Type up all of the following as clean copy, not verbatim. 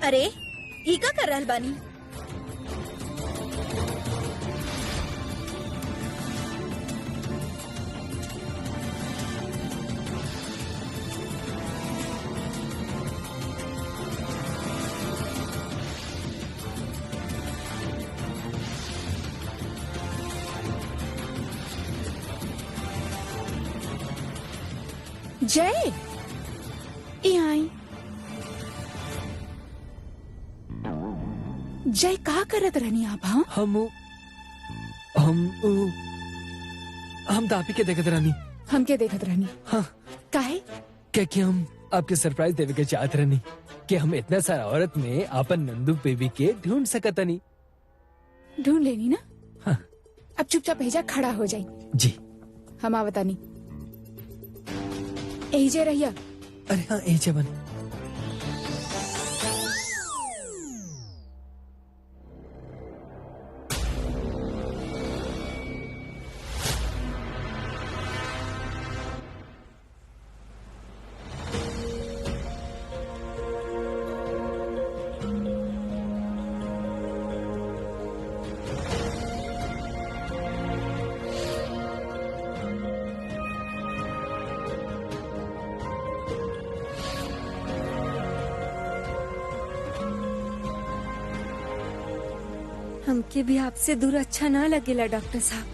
अरे ई का कर रहल बानी? जय, यहाँ आई। जय का करत रहनी आप? हाँ हम तो आप ही के देखत रहनी। हम के देखत रहनी? हाँ, काहे? क्या कि हम आपके सरप्राइज देवे के चाहत रहनी कि हम इतना सारा औरत में आपन नंदू बेबी के ढूंढ सकतनी। ढूंढ लेनी ना? हाँ। अब चुपचाप भेजा खड़ा हो जाई। जी। हम आवतानी। एजे रहिया। अरे हाँ, एजे बन। हमके भी आपसे दूर अच्छा ना लगेला डॉक्टर साहब,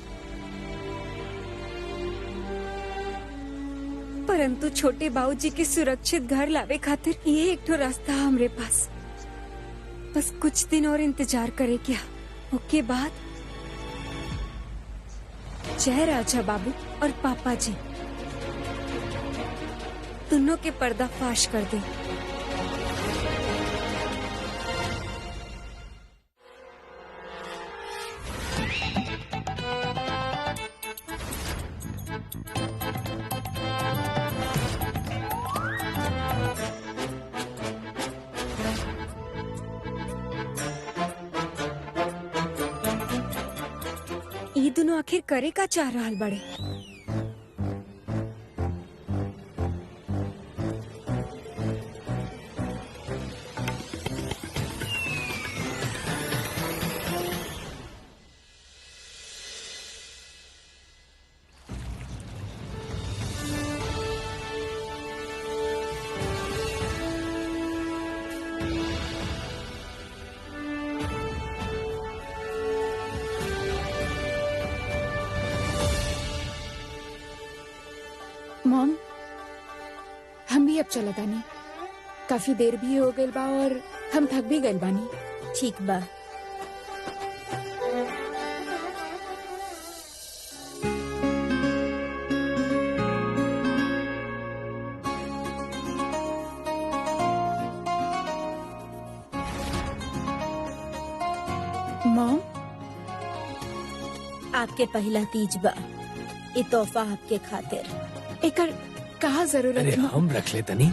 परंतु छोटे बाबूजी के सुरक्षित घर लावे खातिर ये एक ठो रास्ता हमरे पास। बस कुछ दिन और इंतजार करे क्या, उसके बाद जय राजा बाबू और पापा जी दोनों के पर्दाफाश कर दे। ये दोनों आखिर करे का चाह रहल बड़े? मॉम, हम भी अब चलत आनी। काफी देर भी हो गइल बा और हम थक भी गइल बानी। ठीक बा। मॉम, आपके पहला तीज बा, ये तोहफा आपके खातिर। एकर कहा जरूरत अरे है? हम रख लेते नहीं।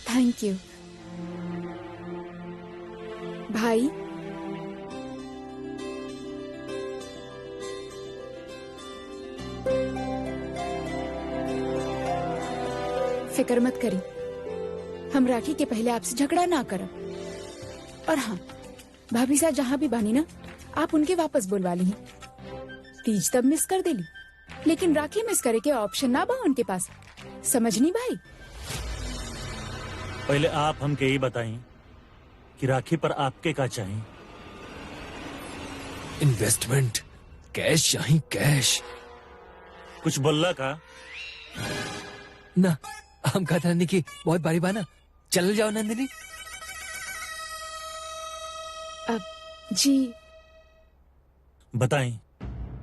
थैंक यू भाई। फिक्र मत करी, हम राखी के पहले आपसे झगड़ा ना करब। और हाँ, भाभी साहब जहाँ भी बानी ना, आप उनके वापस बुलवा ली। तीज तब मिस कर देली, लेकिन राखी मिस करे के ऑप्शन ना बा उनके पास। समझनी भाई? पहले आप हमके ये बताएं कि राखी पर आपके का चाहिए? इन्वेस्टमेंट, कैश चाहिए, कैश। कुछ बोलला का? ना, हम कहते रहने की बहुत बारी बाना। चल जाओ नंदिनी। अब जी बताएं,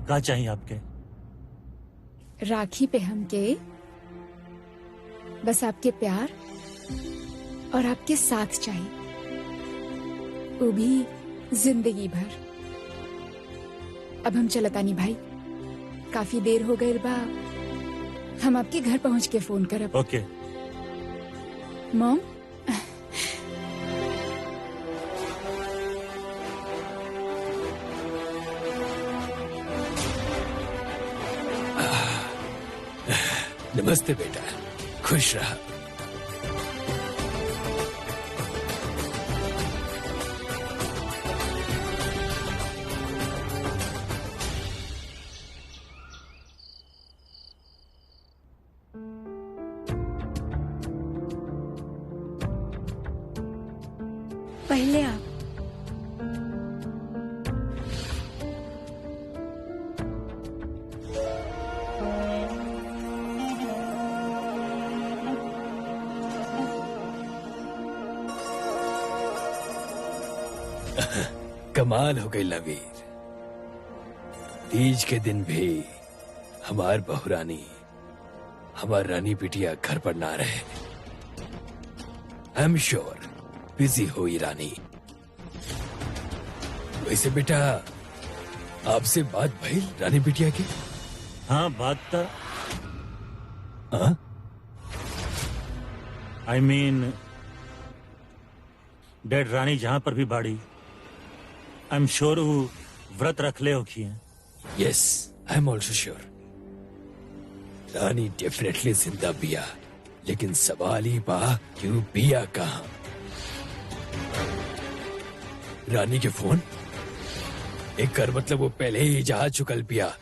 का चाहिए आपके? राखी पे हमके बस आपके प्यार और आपके साथ चाहिए, वो भी जिंदगी भर। अब हम चलतानी भाई, काफी देर हो गई बा। हम आपके घर पहुंच के फोन करब। ओके। मॉम, नमस्ते बेटा, खुश रहा। पहले आप। कमाल हो गई लवीर, तीज के दिन भी हमार बहुरानी, हमार रानी बिटिया घर पर ना रहे। आई एम श्योर बिजी हुई रानी। वैसे बेटा, आपसे बात भइल रानी बिटिया की? हाँ, बात था। हाँ? आई मीन डेड रानी जहां पर भी बाड़ी, आई एम श्योर वो व्रत रख ले होखी हैं। Yes, I am also sure. Rani definitely जिंदा बिया, लेकिन सवाल ही बा क्यों बिया कहाँ? रानी के फोन एक कर मतलब वो पहले ही जहाज चुकल पिया,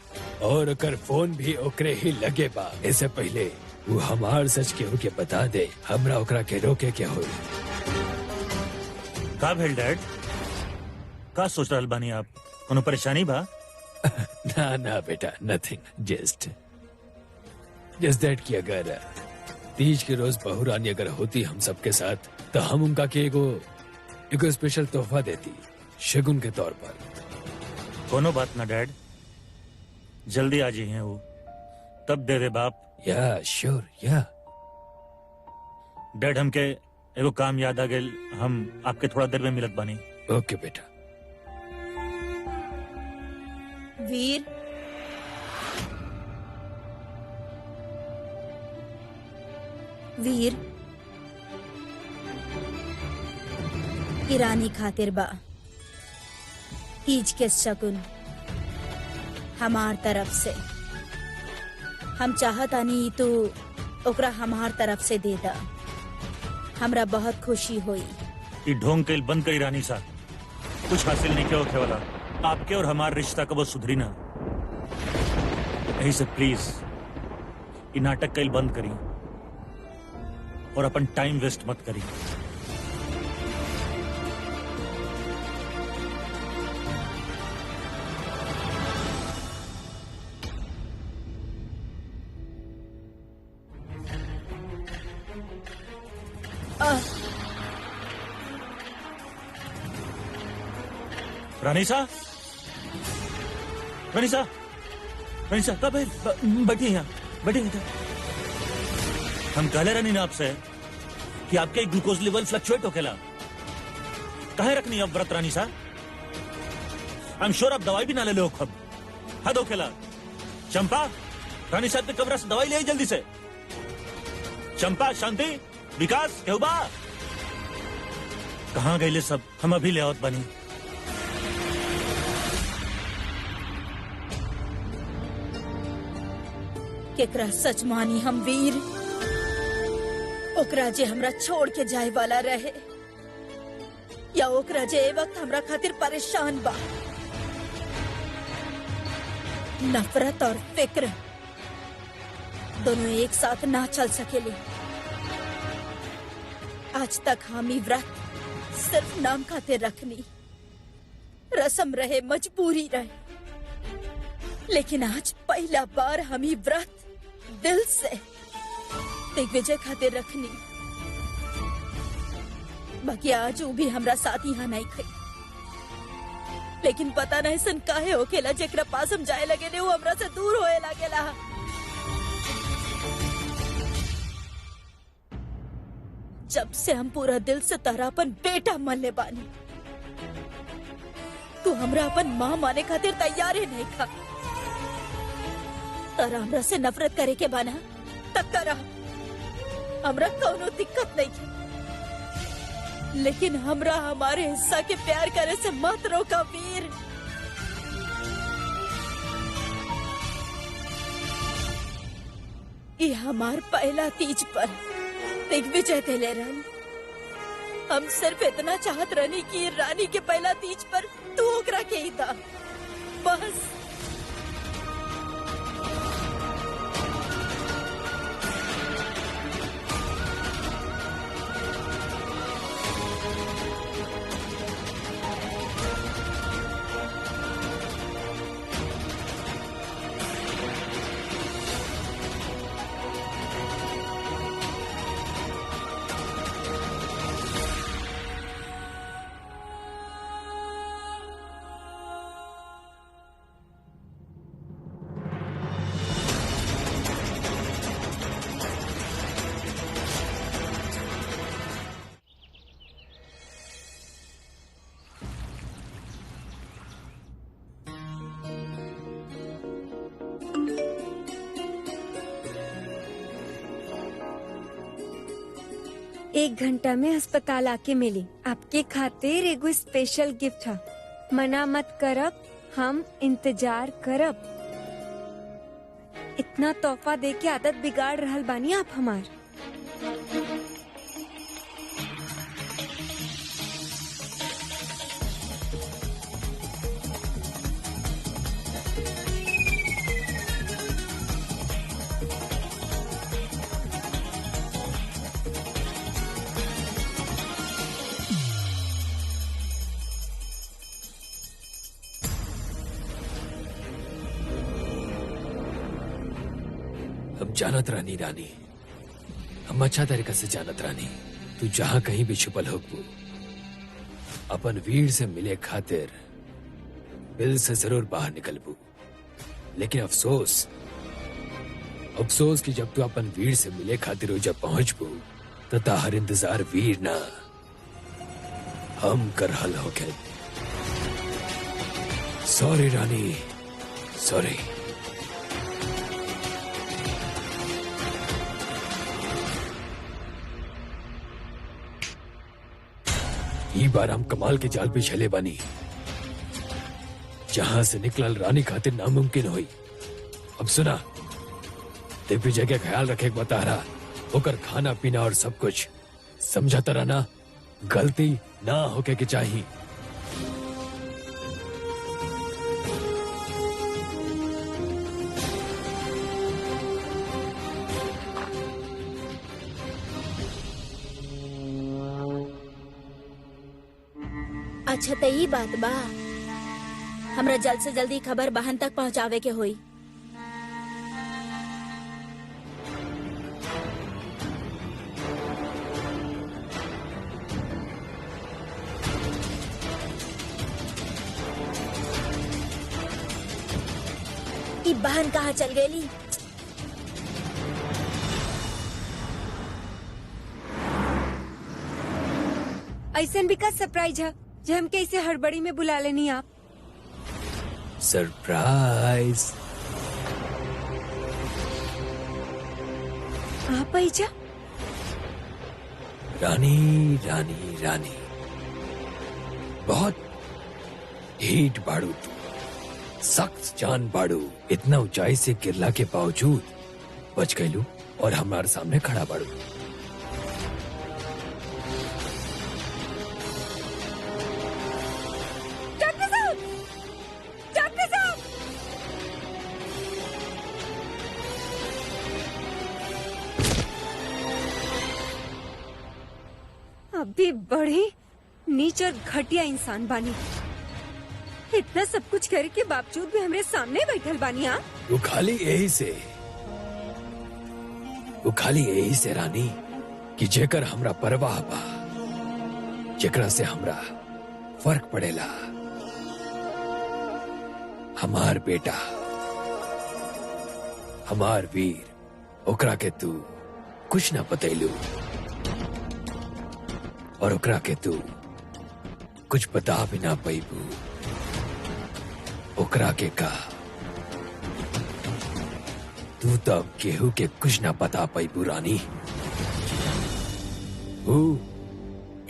और अगर फोन भी ओकरे ही लगे बा। इससे पहले वो हमार सच केहू के बता दे, हमरा ओकरा के रोके के हो। का भेल डैड? का सोच रहल बानी आप? कोनो परेशानी बा? ना ना बेटा, नथिंग, जस्ट दैट कि अगर तीज के रोज बहू रानी अगर होती हम सबके साथ, तो हम उनका के एगो स्पेशल तोहफा देती, शगुन के तौर पर। कोनो बात ना डैड, जल्दी आ जी हैं वो, तब दे दे बाप। या श्योर, या डैड हमके एगो काम याद आ गेल, हम आपके थोड़ा देर में मिलत बानी। ओके बेटा। वीर, वीर, ईरानी खातिर बा तीज के शगुन हमार तरफ से। हम चाहतानी तू ओकरा हमार तरफ से दे दा, हमरा बहुत खुशी हुई। ये ढोंग के बंद करी रानी सा, कुछ हासिल नहीं किया होखे वाला। आपके और हमारा रिश्ता कबो सुधरी ना, यही से प्लीज ये नाटक कल बंद करी और अपन टाइम वेस्ट मत करी। रानीसा, रानीसा, रानीसा, कब है? बैठिए यहाँ, बैठिए। हम कहले रहनी ना आपसे कि आपके ग्लूकोज लेवल फ्लक्चुएट होकेला, कहे रखनी अब व्रत रानीसा? आई एम श्योर आप दवाई भी ना ले लो खब, हद होकेला। चंपा, रानीसा के कमरा से दवाई ले आई जल्दी से। चंपा, शांति, विकास, केहुबा, कहाँ गए ले सब? हम अभी ले आवत बनी। केकरा सच मानी हम वीर? ओकरा जे हमरा छोड़ के जाए वाला रहे, या ओकरा जे ए वक्त हमरा खातिर परेशान बा? नफरत और फिक्र दोनों एक साथ ना चल सकेले। आज तक हम ही व्रत सिर्फ नाम खातिर रखनी, रस्म रहे, मजबूरी रहे, लेकिन आज पहला बार हम ही व्रत दिल से दिग्विजय खातिर रखनी। बाकी आज वो भी हमरा साथ यहाँ नहीं खई, लेकिन पता नहीं सन काहे होखेला जेकरा पास हम जाए लगे ने वो हमरा से दूर होए लागेला। जब से हम पूरा दिल से तहरा अपन बेटा मनले बानी, तू हमरा अपन माँ माने खातिर तैयार ही नहीं खा। तरा हमरा से नफरत करे के बाना तक करा, हमरा कोनो दिक्कत नहीं है, लेकिन हमरा हमारे हिस्सा के प्यार करे से मत रोका वीर। ये हमार पहला तीज पर दिग्विजय दिले रहनी। हम सिर्फ इतना चाहत रहनी कि रानी के पहला तीज पर तू ओकरा के ही था, बस। एक घंटा में अस्पताल आके मिली। आपके खातिर एगो स्पेशल गिफ्ट है। मना मत करब, हम इंतजार करब। इतना तोहफा दे के आदत बिगाड़ रहल बानी आप हमार। हम जानत रानी रानी, हम अच्छा तरीका से जानत रानी। तू जहाँ कहीं भी छुपल होगू, अपन वीर से मिले खातिर बिल से जरूर बाहर निकलबू। लेकिन अफसोस कि जब तू अपन वीर से मिले खातिर जब पहुंचबू तो ताहर इंतजार वीर ना हम कर हल हो गए। सॉरी रानी, सॉरी। ई बार हम कमाल के जाल पे छले बानी, जहां से निकलल रानी खातिर नामुमकिन हुई। अब सुना, दिग्विजय के ख्याल रखे बता रहा, होकर खाना पीना और सब कुछ समझाता रहना, गलती ना होके के चाहिए। अच्छा तो ई बात बा, हमरा जल्द से जल्दी खबर बहन तक पहुँचावे के होई। ई बहन कहाँ चल गई? ऐसा भी का सरप्राइज है जो हम कैसे हड़बड़ी में बुला लेनी आप? सरप्राइज? आप ऐजा? रानी रानी रानी, बहुत हीट बाड़ू तू, सख्त जान बाड़ू। इतना ऊंचाई से गिरला के बावजूद बच गईलू और हमारे सामने खड़ा बाड़ू। अभी बड़े नीच और घटिया इंसान बानी। इतना सब कुछ करे के बावजूद भी हमरे सामने बैठल बानी आप। वो खाली यही से रानी कि जेकर हमरा परवाह बा, जेकरा से हमरा फर्क पड़ेला। हमार बेटा, हमार वीर, ओकरा के तू कुछ ना बतैलू और ओकरा के तू कुछ बता भी ना पैबू। ओकरा के का तू तब केहू के कुछ ना बता पैबू रानी। वो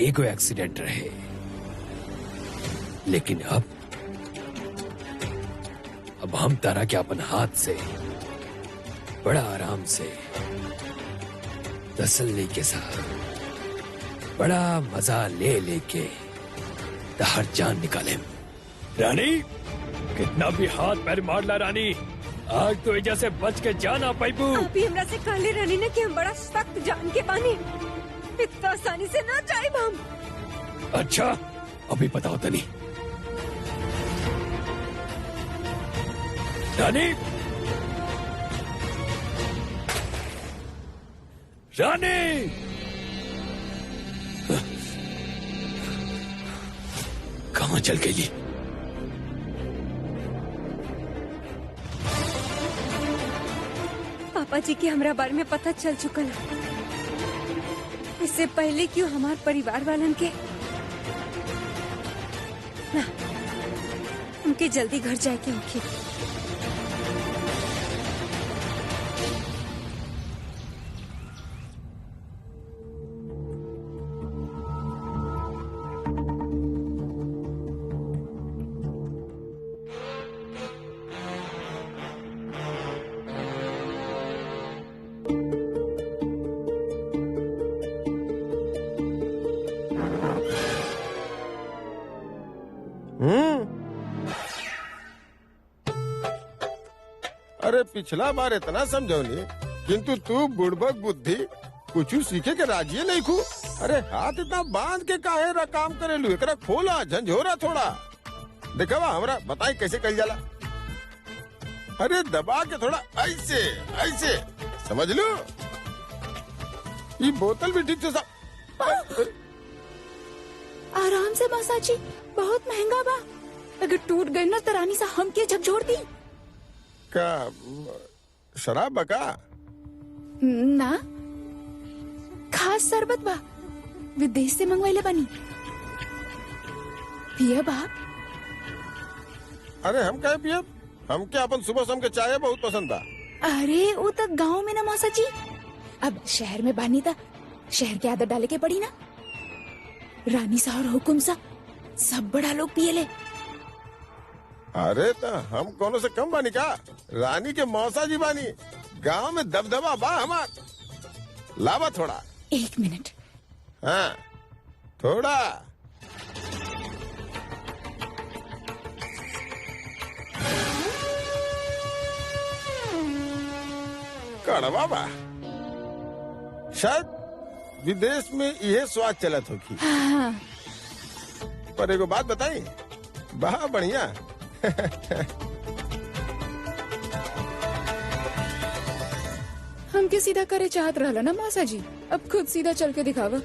एगो एक्सीडेंट रहे, लेकिन अब हम तारा के अपन हाथ से बड़ा आराम से, तसल्ली के साथ, बड़ा मजा ले लेके हर जान निकाले। रानी, कितना भी हाथ पैर मार ला रानी, आज तो एजा से बच के जाना पाइबू। अभी हमरा से कहले रहनी ना कि हम बड़ा सख्त जान के बानी, इतना आसानी से ना जाइब हम। अच्छा, अभी पता होता नहीं। रानी, रानी, कहाँ चल गई? पापा जी के हमरा बारे में पता चल चुकल है। इससे पहले क्यों हमार परिवार वालन के ना, उनके जल्दी घर जाए के होके। अरे पिछला बार इतना समझौनी, किंतु तू बुड़बक बुद्धि कुछ सीखे के राजी नहीं खू। अरे हाथ इतना बांध के काहे रा काम करेलू, एकरा खोला झंझोरा थोड़ा। देखवा हमरा बताई कैसे कल जाला। अरे दबा के थोड़ा ऐसे ऐसे, समझ लो। ये बोतल भी ठीक से आराम से मसाजी, बहुत महंगा बा। अगर टूट गई ना तो रानी सा हम के झकझोर दी। का शराब बका? ना, खास शरबत बा, विदेश से मंगवाइले बनी। पिया बा? अरे हम कहे पियब, हम क्या अपन सुबह शाम के चाय बहुत पसंद था। अरे वो तो गांव में ना मौसा जी, अब शहर में बानी था, शहर की आदत डाले के पड़ी ना। रानी सा और हुकुम सा सब बड़ा लोग पिए ले। अरे तो हम कोनो से कम बानी का? रानी के मौसा जी बानी, गांव में दबदबा बा हमार। लावा थोड़ा। 1 मिनट। हाँ थोड़ा। कड़वा बा, शायद विदेश में यह स्वाद चलत होगी। हाँ। पर एगो बात बताई, बहा बढ़िया। हमके सीधा करे चाहत रहला ना मौसा जी, अब खुद सीधा चल के दिखावा।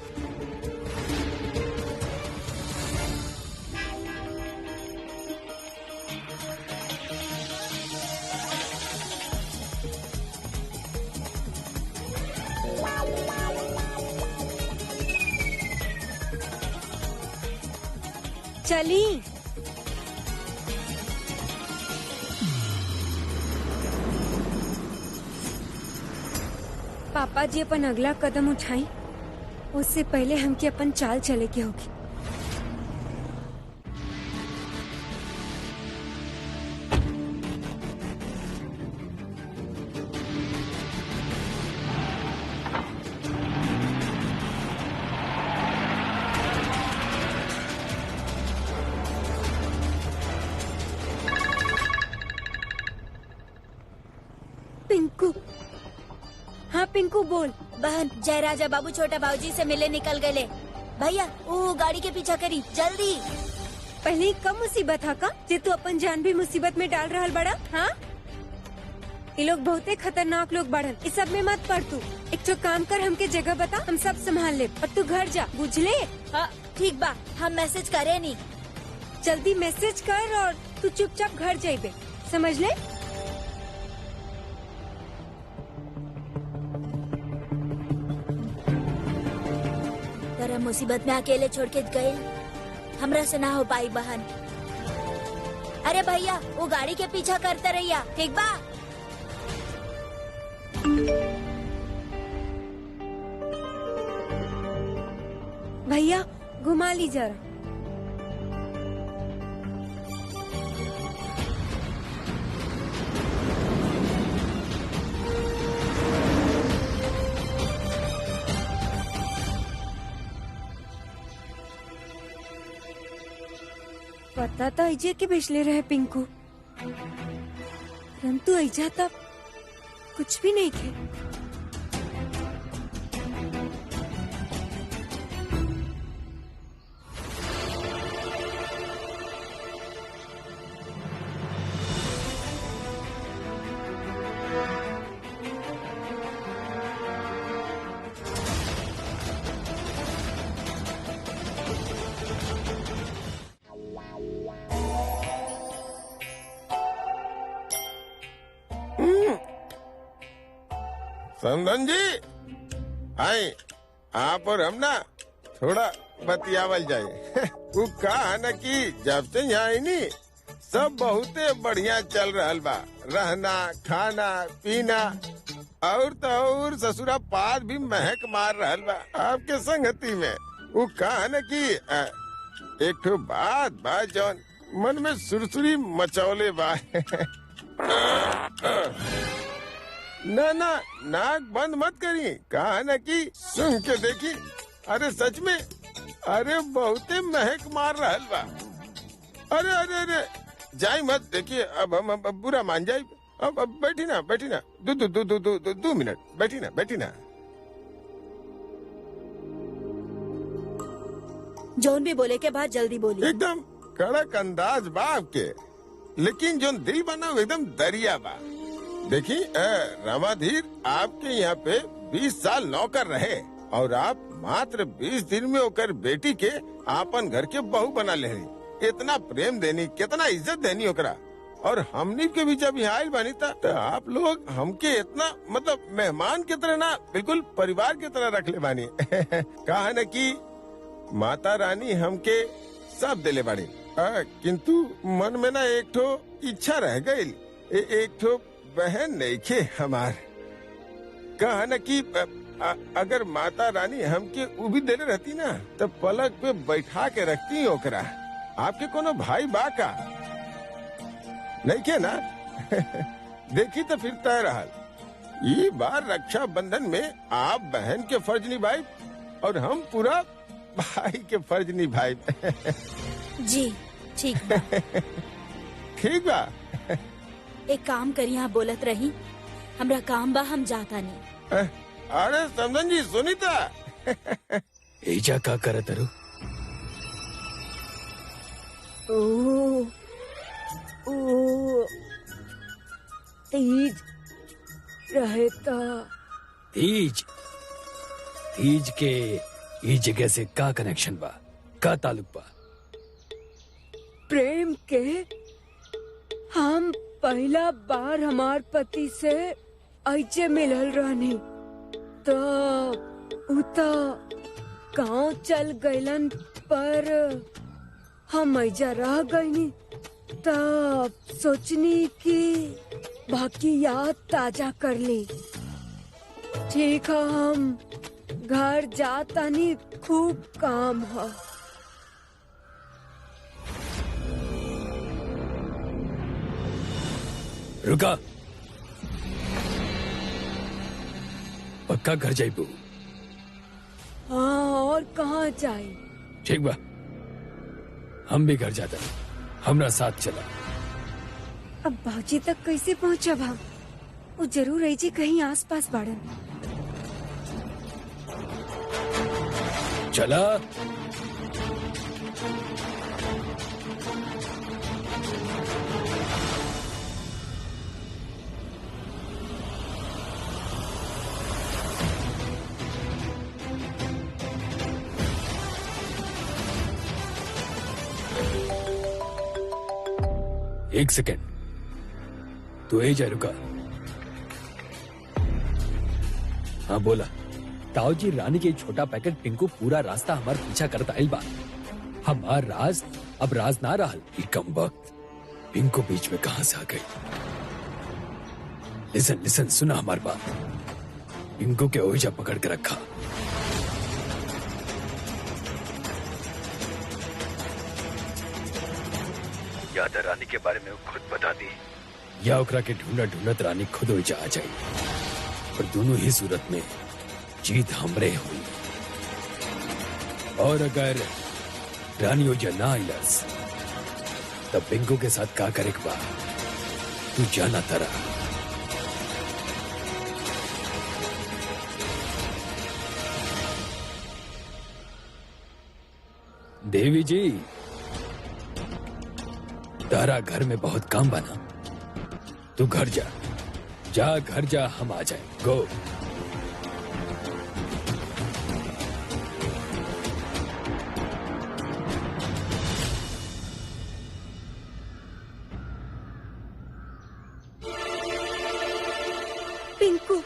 चली। पापा जी अपन अगला कदम उठाई, उससे पहले हमके अपन चाल चले के होगी। पिंकू, हाँ पिंकू बोल। बहन, जयराजा बाबू छोटा बाबूजी से मिले निकल गए। भैया वो गाड़ी के पीछा करी जल्दी। पहले ही कम मुसीबत हा का, जे तू अपन जान भी मुसीबत में डाल रहल बड़ा। हाँ, ये लोग बहुते खतरनाक लोग बढ़न, इस सब में मत पड़ तू। एक तो काम कर, हमके जगह बता, हम सब संभाल ले, और तू घर जा, बुझले? हाँ ठीक बा, हम मैसेज करे नहीं। जल्दी मैसेज कर और तू चुपचाप घर जाइबे, समझ ले? तेरा मुसीबत में अकेले छोड़ के गए, हमरा से ना हो पाई बहन। अरे भैया वो गाड़ी के पीछा करते रहिया, ठीक बा? भैया घुमा ली जरा। पता था ऐजे के भेजले रहे पिंकू, परंतु ऐजा तब कुछ भी नहीं थे। समधन जी, आए आप और हम ना थोड़ा बतियावल जाए। वो कहा न कि जब से यहाँ आई नी सब बहुते बढ़िया चल रहल बा, रहना खाना पीना और तो और ससुरा पाद भी महक मार रहल बा आपके संगति में। वो कहा न कि एक ठो बात जौन मन में सुरसुरी मचौले बा। ना ना नाक बंद मत करी, कहा न कि सुन के देखी। अरे सच में, अरे बहुते महक मार रहल बा। अरे अरे अरे जाई मत, देखिए अब हम बुरा मान जाए। अब बैठी ना 2 मिनट बैठी ना। जौन भी बोले के बाद जल्दी बोली। एकदम कड़क अंदाज बा आपके, लेकिन जो दिल बना वो एकदम दरिया बा। देखिए रामाधीर आपके यहाँ पे 20 साल नौकर रहे और आप मात्र 20 दिन में होकर बेटी के आपन घर के बहू बना ले। इतना प्रेम देनी, कितना इज्जत देनी ओकरा। और हमनी के भी जब यहाँ आयल बानी था तो आप लोग हमके इतना मतलब मेहमान की तरह ना, बिल्कुल परिवार की तरह रख ले बानी। कहा न कि माता रानी हमके सब दिले बानी, किंतु मन में ना एक ठो इच्छा रह गई। एक ठो बहन नहीं खे हमार। कहा न कि अगर माता रानी हमके वो भी देने रहती ना तो पलक पे बैठा के रखती ओकरा। आपके कोनो भाई बा का नहीं के ना? देखी तो फिर तय रहल। ये बार रक्षा बंधन में आप बहन के फर्ज निभाई और हम पूरा भाई के फर्ज निभाई। जी ठीक बा। ठीक बा। एक काम करी, यहाँ बोलत रही, हमरा काम बा, हम जाता नहीं। अरे समझन जी सुनीता। एजा का करत रू? तीज रहता। तीज के ई जगह से का कनेक्शन बा, का ताल्लुक बा? प्रेम के हम पहला बार हमार पति से ऐसे मिलल रहनी तो उता गाँव चल गईलन, पर हम ऐजा रह गईनी। तब सोचनी कि बाकी याद ताजा कर ली। ठीक है, हम घर जाता नहीं, खूब काम है। रुका, पक्का घर जाइबू? हाँ, और कहाँ जाए? ठीक बा, हम भी घर जाता, हमरा साथ चला। अब बाजी तक कैसे पहुँचा भा? वो जरूर ऐसी कहीं आसपास बाड़न। चला। एक सेकेंड, तू ए जा, रुका। हाँ बोला। ताऊ जी, रानी के छोटा पैकेट पिंकू पूरा रास्ता हमार पीछा करता आइल बा। हमार राज अब राज ना रहल। कम वक्त पिंकू बीच में कहां से आ गई? लिसन लिसन, सुना हमार बात। पिंकू के ओहिजा पकड़ के रखा। याद है रानी के बारे में वो खुद बता दी, या ओकरा के ढूंढत रानी खुद ओहिजा आ जाई। और दोनों ही सूरत में जीत हमरे हुई। और अगर रानी ओहिजा ना आइलस तब पिंकू के साथ का करे बा तू जाना तारा। देवी जी, तारा घर में बहुत काम बना, तू घर जा, जा घर जा, हम आ जाए। गो। Pinku,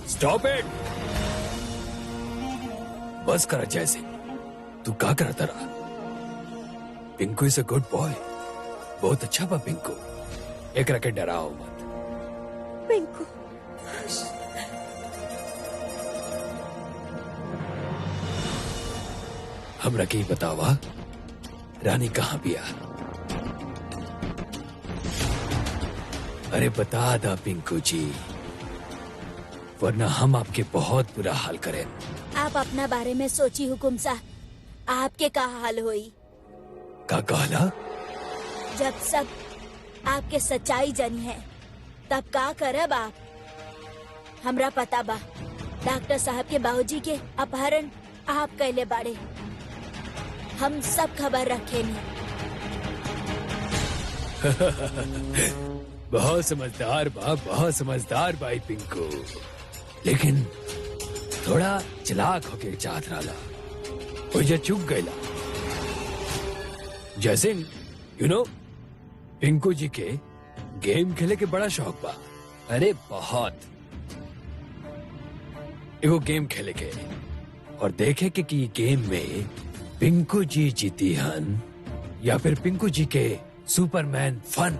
stop it. बस कर जय सिंह, तू का करता रहा? Pinku is a good boy, बहुत अच्छा बा पिंकू, एक रखे डराओ मत। पिंकू, हम रखे बतावा रानी कहाँ बिया? अरे बता दा पिंकू जी, वरना हम आपके बहुत बुरा हाल करें। आप अपना बारे में सोची हुकुम साहब, आपके का हाल होई? का कहला? जब सब आपके सच्चाई जानी है तब का करब आप? हमरा पता बा डॉक्टर साहब के बाबूजी के अपहरण आप कैले बाड़े, हम सब खबर रखेनी। बहुत समझदार बा, बहुत समझदार भाई पिंकू, लेकिन थोड़ा चलाक होके चाहत रहा, मुझे चुक गईला। जैसे यू नो, पिंकू जी के गेम खेले के बड़ा शौक बा। अरे बहुत। एगो गेम खेले के और देखे के कि गेम में पिंकू जी जीती हन या फिर पिंकू जी के superman fun.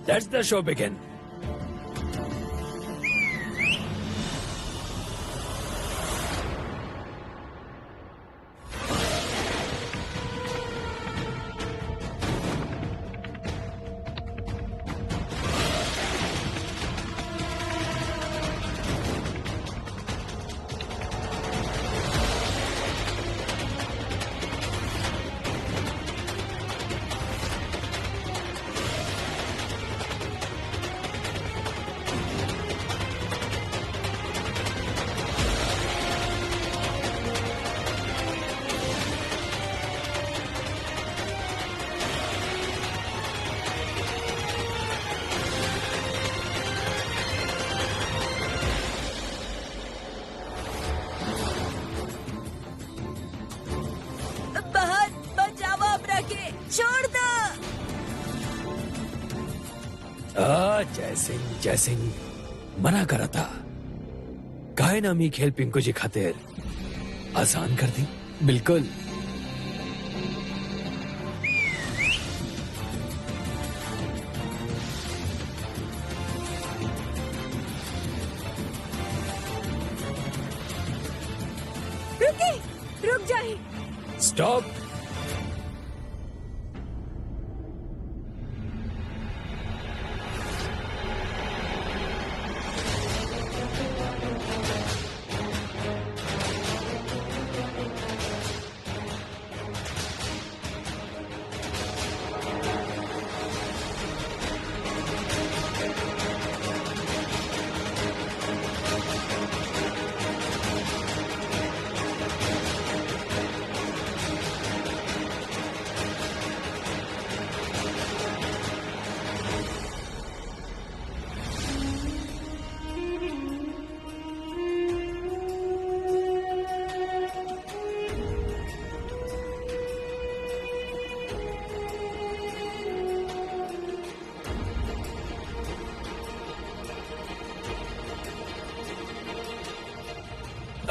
Let's the show begin. बाहर बचाओ, आप रखे छोड़ दो। जय सिंह मना करा था, काहे नामी खेल पिंकू जी खातिर आसान कर दी। बिल्कुल। रुके, रुक जाए। स्टॉप।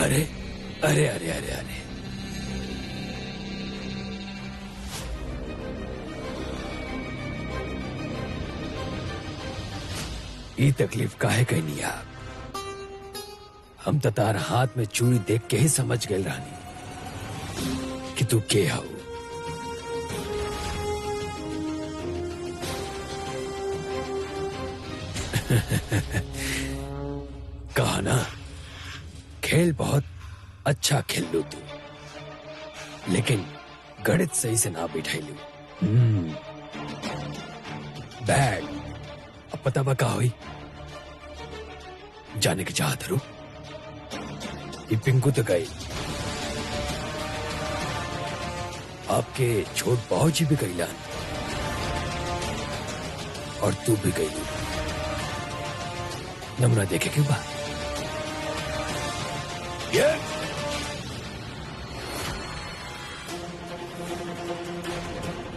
अरे अरे अरे अरे अरे ये तकलीफ काहे कहीं नहीं आप? हम तो तार हाथ में चूड़ी देख के ही समझ गए रानी कि तू के हो। कहा ना, खेल बहुत अच्छा खेल लू तू, लेकिन गणित सही से ना बिठाई लू। बैड। अब पता बा का हुई? जाने की चाहत रू ये पिंकू तो गई, आपके छोट बाबूजी भी गई लान, और तू भी गई। नमूना देखे क्यों बा? ये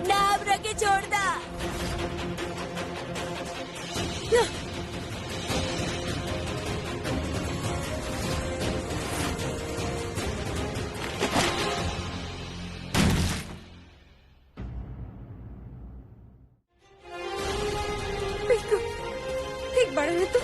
नाम रखे छोड़ दा। पिंकू, ठीक बड़ा है तू।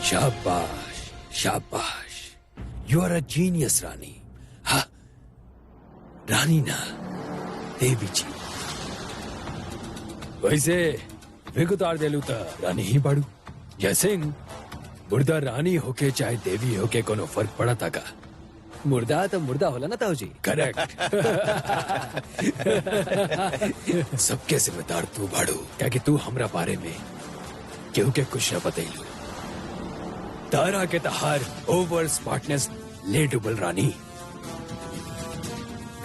शाबाश शाबाश, यू आर अ जीनियस रानी। हाँ, रानी ना, देवी जी। वैसे विग उतार दे लू तो रानी ही बाड़ू। जैसे मुर्दा रानी होके चाहे देवी होके कोनो फर्क पड़ा था का? मुर्दा तो मुर्दा होला ना ताऊ जी। करेक्ट। सबके जिम्मेदार तू बाड़ू, क्या कि तू हमरा बारे में केहू के कुछ न बतैलू। तारा के तहार ओवर स्मार्टनेस ले डुबल रानी।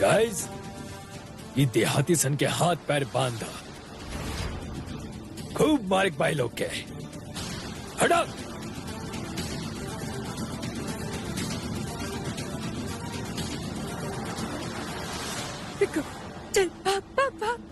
गाइस, ये देहाती सन के हाथ पैर बांधा, खूब मारिक भाई लोग के हटा। पिंकू, चल भाग भाग भाग।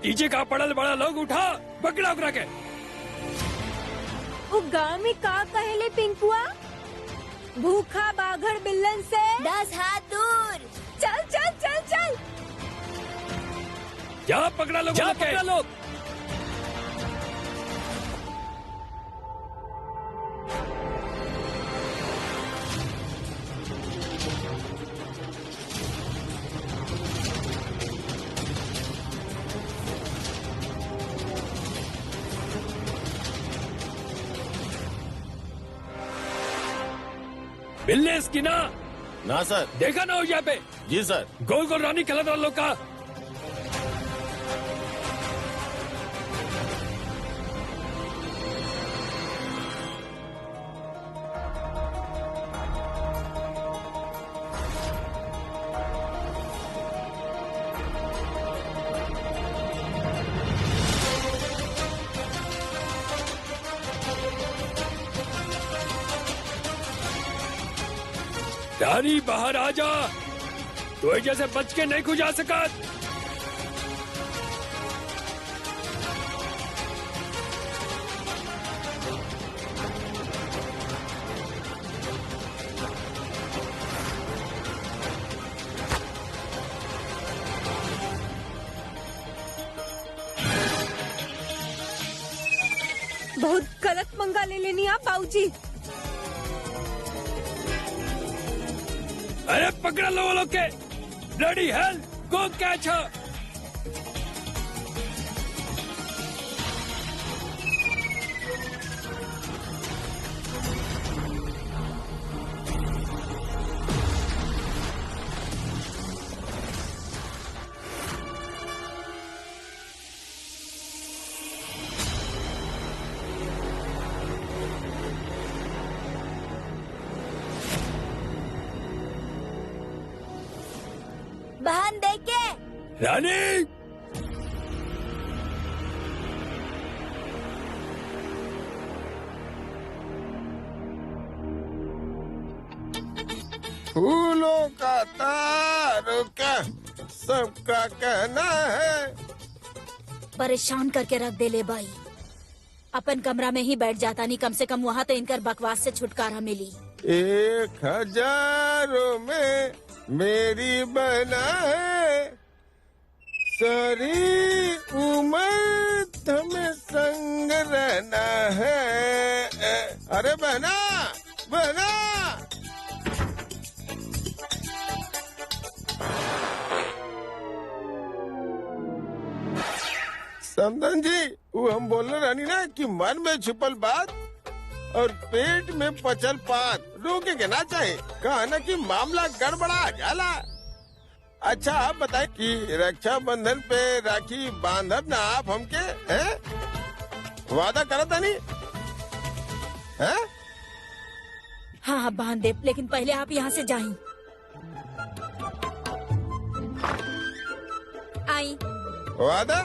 डीजे का पड़ल बड़ा लोग उठा, पकड़ा उकरा के। वो गाँव में का कहेले पिंकुआ? भूखा बाघर बिल्लन से 10 हाथ दूर। चल चल चल चल। जा पकड़ा लोग, जा पकड़ा लोग। बिल्ले की ना ना सर। देखा ना हो यहाँ पे? जी सर। गोल गोल रानी खेलत लोग का। रानी बाहर आ जा, तो एक जैसे बच के नहीं खुजा सका। बहुत गलत पंगा ले लेनी आप बाबूजी। अरे पकड़ा लो वो लोग के। ब्लडी हेल, गो कैच हर। रानी फूलों का तारों का सबका कहना है। परेशान करके रख दे ले भाई। अपन कमरा में ही बैठ जाता नहीं, कम से कम वहाँ तो इनकर बकवास से छुटकारा मिली। 1000 में मेरी बना है, सारी उम्र हमें संग रहना है। अरे बहना बहना, समधन जी, वो हम बोलने रानी ना कि मन में छुपल बात और पेट में पचल पात रोके के ना चाहे। कहा ना कि मामला गड़बड़ा जाला। अच्छा आप बताएं कि रक्षाबंधन पे राखी बांधब ना आप हमके हैं? वादा करता नहीं है? हाँ हाँ बांध दे, लेकिन पहले आप यहाँ से जाएं। आई वादा?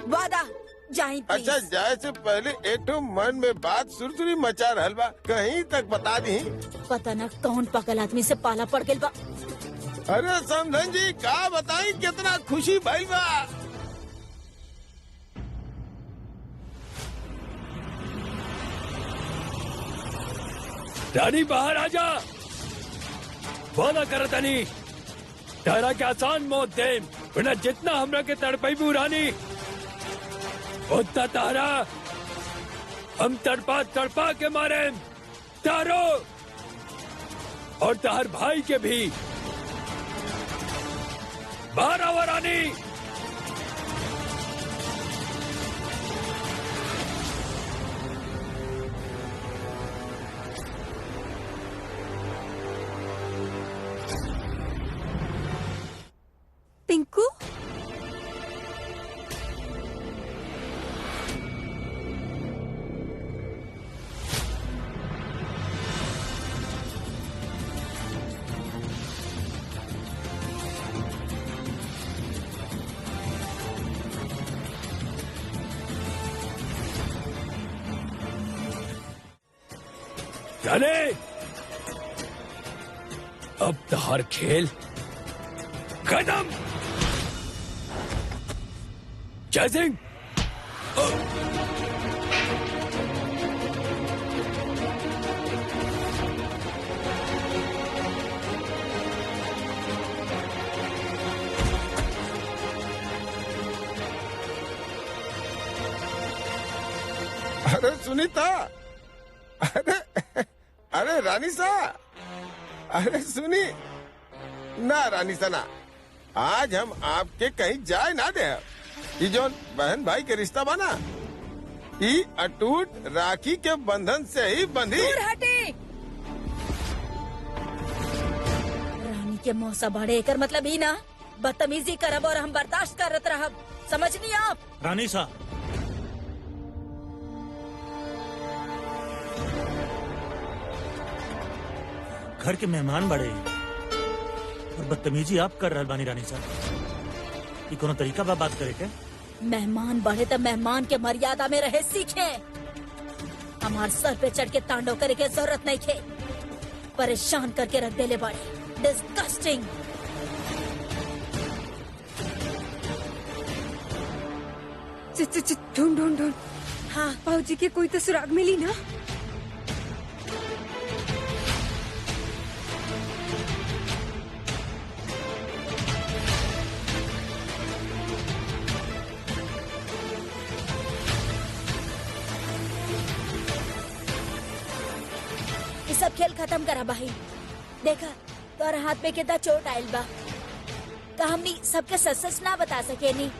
वादा जाएं प्लीज। अच्छा जाए से पहले एक तो मन में बात सुरसुरी मचा रहल बा, कहीं तक बता दी। पता न कौन पकल आदमी से पाला पड़ गइल बा। अरे समधन जी का बताई कितना खुशी भइल बा। रानी बाहर आजा, वादा करता नहीं तारा के आसान मौत दे, वरना जितना हमरा के तड़पैबू रानी उतना तारा हम तड़पा तड़पा के मारे तारो और तार भाई के भी। बाहर आओ रानी। पिंकू, चले अब तहार खेल खत्म। जय सिंह, अरे सुनीता, अरे रानी सा, अरे सुनी ना रानी सा ना, आज हम आपके कहीं जाए ना दे। ये जो बहन भाई के रिश्ता बना, ये अटूट राखी के बंधन से ही बंधी। दूर हटे। रानी के मौसा बढ़े एकर मतलब ही ना बदतमीजी करब और हम बर्दाश्त करत रहब, समझनी आप? रानी सा, घर के मेहमान बड़े और बदतमीजी आप कर रहा बानी रानी साहब। ये कोनो तरीका बा बात करे के? मेहमान बढ़े तो मेहमान के मर्यादा में रहे सीखे। हमार सर पे चढ़ के तांडव करे के जरूरत नहीं थे। परेशान करके रख देले बड़े। डिस्गस्टिंग। ढूंढ ढूंढ ढूंढ। हाँ बाबूजी के कोई तो सुराग मिली ना? ये सब खेल खत्म करा भाई। देखा तोर हाथ पे कितना चोट आयल बा, का हमनी सबके सच सच ना बता सके नी।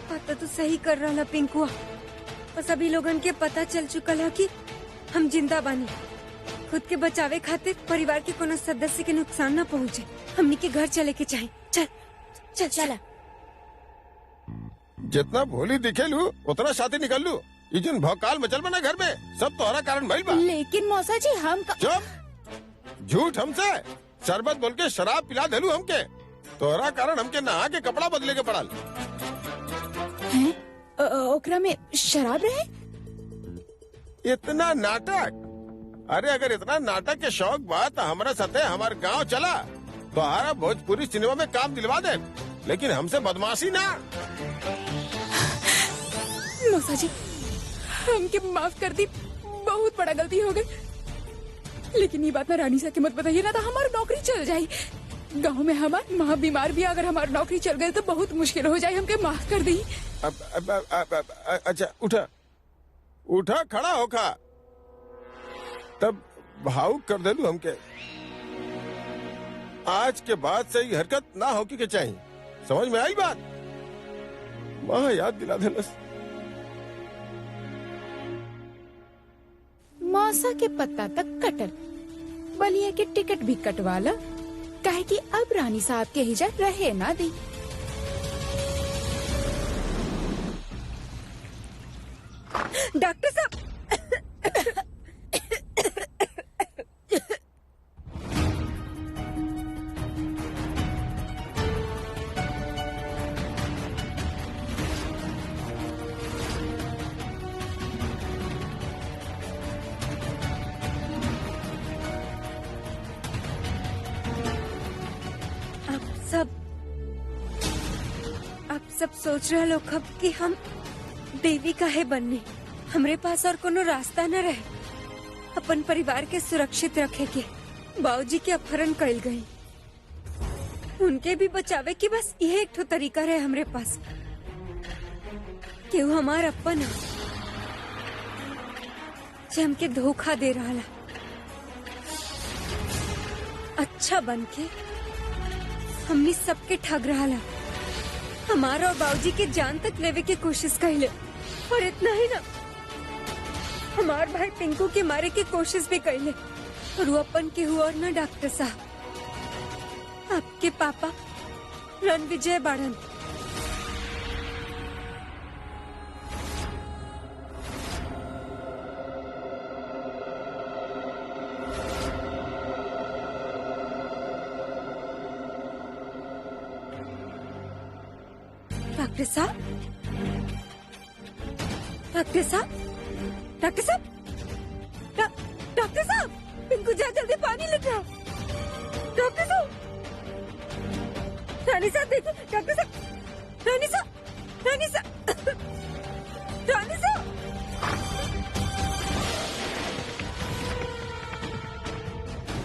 पता तो सही कर रहा पिंकुआ, और सभी लोगन के पता चल चुकल है कि हम जिंदा बानी। खुद के बचावे खातिर परिवार के कोनो सदस्य के नुकसान न पहुँचे। हमनी के घर चले के चाहे। चल चल चला। जितना भोली दिखे लू उतना शादी निकल लू। ये जिन भौकाल मचल बना घर में सब तोहरा कारण भइल बा। लेकिन मौसा जी हम चुप, झूठ हमसे शरबत बोल के शराब पिला देलू हमके। तोहरा कारण हमके नहा के कपड़ा बदले के पड़ल। हैं? ओकरा में शराब रहे? इतना नाटक? अरे अगर इतना नाटक के शौक बा तो हमारा साथे हमारे गांव चला, तोहरा भोजपुरी सिनेमा में काम दिलवा दे, लेकिन हमसे बदमाशी ना। मौसा जी, हमके माफ कर दी, बहुत बड़ा गलती हो गई। लेकिन ये बात ना रानी सा की मत बताइए ना, तो हमारी नौकरी चल जाए। गांव में हमारी माँ बीमार भी, अगर हमारी नौकरी चल गई तो बहुत मुश्किल हो जाए। हमके माफ कर दी। अच्छा उठा उठा, खड़ा होखा, तब भावुक कर देलू हमके। आज के बाद से ये हरकत ना होकी के चाहिए, समझ में आई बात? माँ याद दिला देलस। मौसा के पत्ता तक कटल, बलिया के टिकट भी कटवाला, काहे कि अब रानी साहब के हिजा रहे ना दी। डॉक्टर साहब, आप सब सोच रहे लोग अब कि हम देवी काहे बनने। हमरे पास और कोनो रास्ता न रहे अपन परिवार के सुरक्षित रखे के। बाबूजी के अपहरण कइल गई, उनके भी बचावे की बस यह एक ठो तरीका रहे हमरे पास। केहू हमार अपन है जे हमके धोखा दे रहा ला। अच्छा बन के हमनी सबके ठग रहा ला, हमारा और बाबूजी के जान तक लेवे की कोशिश कइले। और इतना ही ना, हमार भाई पिंकू के मारे की कोशिश भी कइले। और वो अपन के हुआ और ना डॉक्टर साहब, आपके पापा रणविजय बाड़न। डॉक्टर साहब, डॉक्टर साहब, डॉक्टर साहब, डॉक्टर साहब, पिंकू जा जल्दी पानी लेके आओ। डॉक्टर साहब, रानी साहब देखिए, डॉक्टर साहब, रानी साहब, रानी साहब, रानी साहब।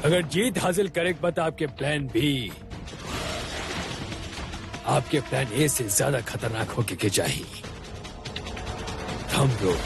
अगर जीत हासिल करे बता आपके प्लान बी, आपके प्लान ए से ज्यादा खतरनाक होके के चाहिए। हम लोग